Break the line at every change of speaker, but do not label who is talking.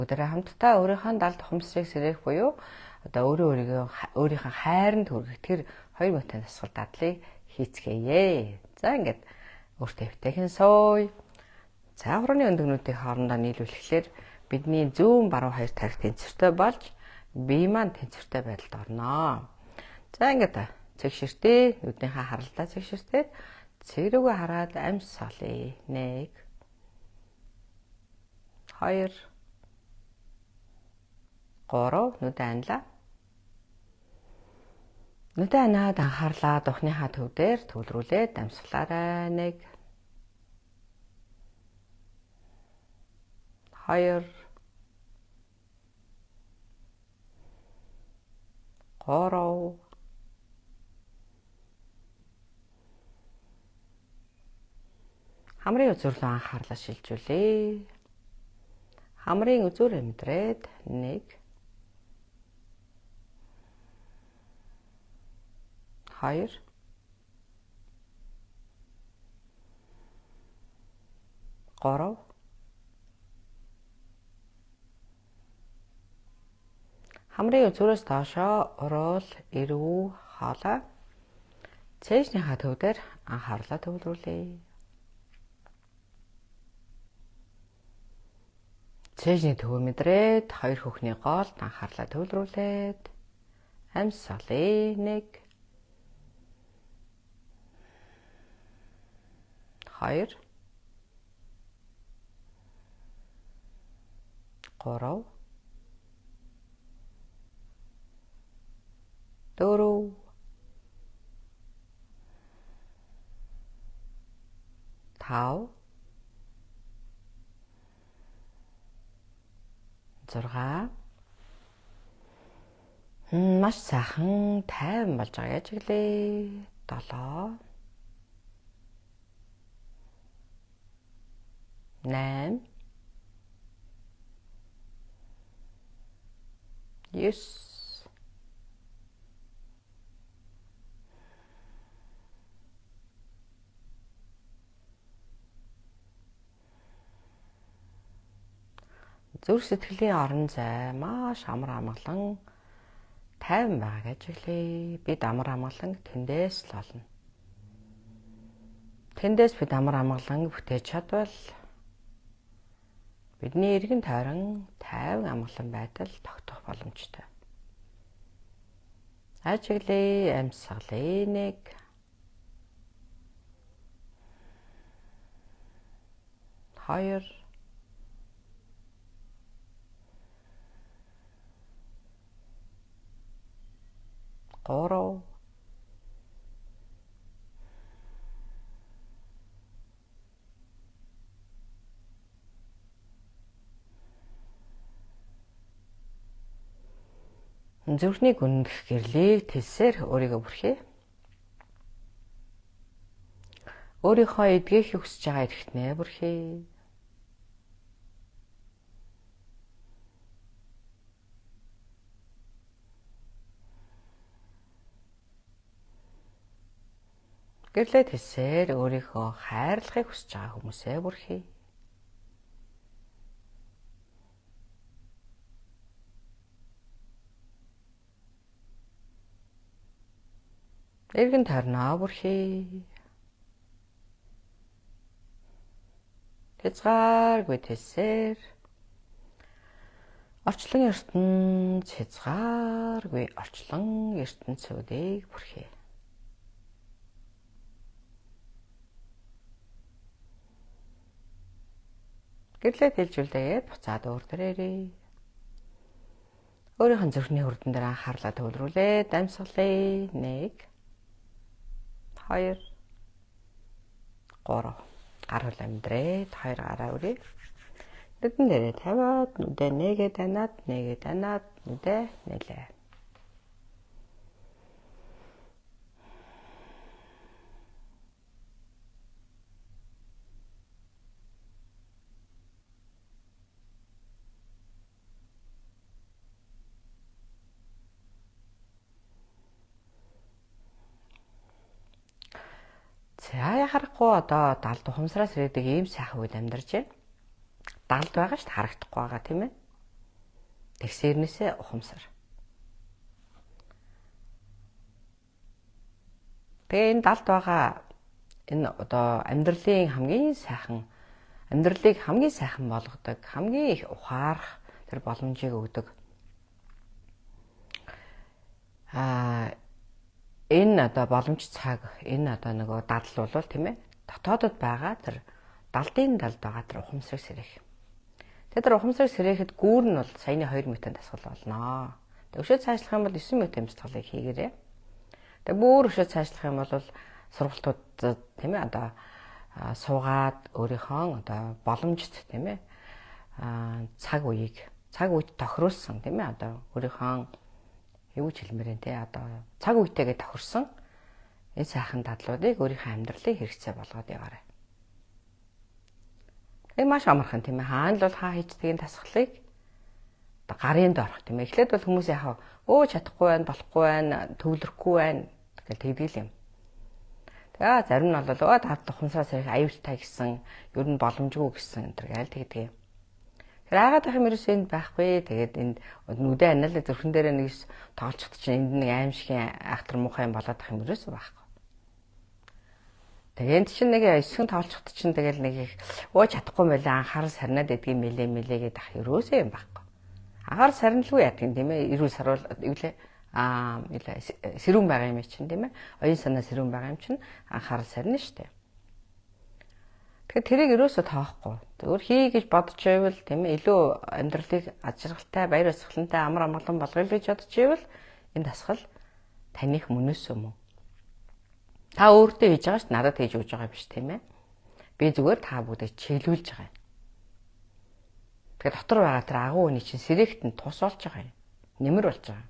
Өдрөө хамтдаа өөрийнхөө далд ухамсарыг сэрэх буюу одоо өөрийнхөө хайранд хүргэх тэр 2 минутын дасгал дадлыг хийцгээе. За ингээд өөртөө хөвтэйхэн сууя. За хурууны өндөгнүүдийн хоорондоо нийлүүлэхлээр бидний зүүн баруун хоёр тарих тэнцвэртэй болж бие маань тэнцвэртэй байдалд орно. За ингээд цэгшэртэй нүднийхээ харалдаа цэгшэртэй цэг рүүгээ хараад амьд солиё. 1 2 3 нүдэ анлаа. Нүдэ анаад анхаарлаа духныхаа төв дээр төвлөрүүлээд амьсгалаарай. 1 2 3 Хамрын үзүүр рүү анхаарлаа шилжүүлээ. Хамрын үзүүр амьдрээд 1 2 3 Хамрын үзүүрээс доошоо уруул, эрүү, хоолой. Цээжнийхаа төв дээр анхаарлаа төвлөрүүлээ. Цээжний төв мэдрээд хоёр хөхний гоолд анхаарлаа төвлөрүүлээд амьд солиё. 1 2 3 4 5 6 маш сайхан тайван болж байгаа яаж иглээ. 7 8 9 Зүрх сэтгэлийн орон зай маш амар амгалан тайван байгаа гэж хэлээ. Бид амар амгалан тэндээс л олно. Тэндээс бид амар амгалан бүтээж чадвал бидний эргэн тойрон тайван амгалан байдал тогтох боломжтой. Ажиглээ амьсгалээ. 1 2 3 Зүрхний гүндэх гэрлийг тэлсээр өөрийгөө бүрхээ. Өөрийнхөө эдгэх хүсэж байгаа эрхтнээ бүрхээ. Гэрлээ тэлсээр өөрийнхөө хайрлахыг хүсэж байгаа хүмүүсээ бүрхээ. Эргэн тойрноо бүрхээ. Хязгааргүй тэлсээр орчлон ертөнц хязгааргүй орчлон ертөнцүүдийг бүрхээ. Гэрлээ тэлжүүлдээгээд буцаад өөр төрөөрэй. Өөрийнх нь зүрхний хүрдэн дээр анхаарлаа төвлөрүүлээд амьсгалъя. 1 2 3 гар хөл амьдрээд 2 гараа өрөө. Нүдэн дээрээ тавиад нүдэ нэгээд анаад нүдэ нэлээ. За харахгүй одоо далд ухамсараас ирээдэг ийм сайхан үед амьдарч байна. Далд байгаа шүү дээ харагдахгүй байгаа тийм ээ. тэгсэрнээсээ ухамсар. Тэгээ энэ далд байгаа энэ одоо амьдралыг хамгийн сайхан болгодог, хамгийн их ухаарах тэр боломжийг өгдөг. Энэ одоо боломж цаг, энэ одоо нөгөө дадал бол тийм ээ. Дотоодод байгаа тэр далд байгаа тэр ухамсарыг сэрэх. Тэр ухамсарыг сэрэхэд гүүр нь бол саяны 2 м дасгал болно. Өшөө цаашлах юм бол 9 м дасгалыг хийгээрэй. Тэгээ бүр өшөө цаашлах юм бол сургалтууд тийм ээ одоо суугаад өөрийнхөө одоо боломжит тийм ээ цаг үед тохируулсан тийм ээ одоо өөрийнхөө юу гэж хэлмээр энэ одоо цаг үетэйгээ тохирсон энэ сайхан дадлуудыг өөрийнхөө амьдралыг хэрэгцээ болгоод яваарай. Энэ маш амархан тийм ээ. Хаана л бол хаа хийждгийг тасгалыг одоо гарын доорх тийм ээ. Эхлээд бол хүмүүс яхаа чадахгүй байна, болохгүй байна, төвлөрөхгүй байна гэж тэгдэг юм. Тэгээ зарим нь бол таад ухамсараас их аюултай гэсэн, ер нь боломжгүй гэсэн энэ төр гайл тэгдэг юм. Яагаад гэх юм ерөөсөө энд байхгүй. Тэгээд энд нүдэ анаалаа зүрхэн дээр нэг тоолчод чинь энд нэг аимшигын ахтар муухай юм болоод ах юм ерөөсөө байхгүй. Тэгээд чинь нэг эсхэн тоолчод чинь тэгэл нэг их чадахгүй байлаа анхаарал сарнаад идэх юм мэлээ гэдэг ах ерөөсөө юм байхгүй. Анхаарал сарналгүй яадаг юм тийм ээ. Эрүүл сарвал эвлээ сэрүүн байгаа юм чинь тийм ээ. Оюун санаа сэрүүн байгаа юм чинь анхаарал сарна шүү дээ. Тэгэхээр тэрийг ерөөсөө тоохгүй. Зүгээр хий гэж бодож байвал тийм ээ илүү амьдралыг ажиргалтай, баяр баясгалантай, амар амгалан болгоё гэж бодож байвал энэ дасгал таних мөнөөс юм уу? Та өөртөө хийж байгаа ш надад хийж өгж байгаа биш тийм ээ. Би зүгээр та бүгдийг чиглүүлж байгаа юм. Тэгэхээр дотор байгаа тэр агуу хүний чинь сэрэхт нь тус болж байгаа юм. Нэмэр болж байгаа.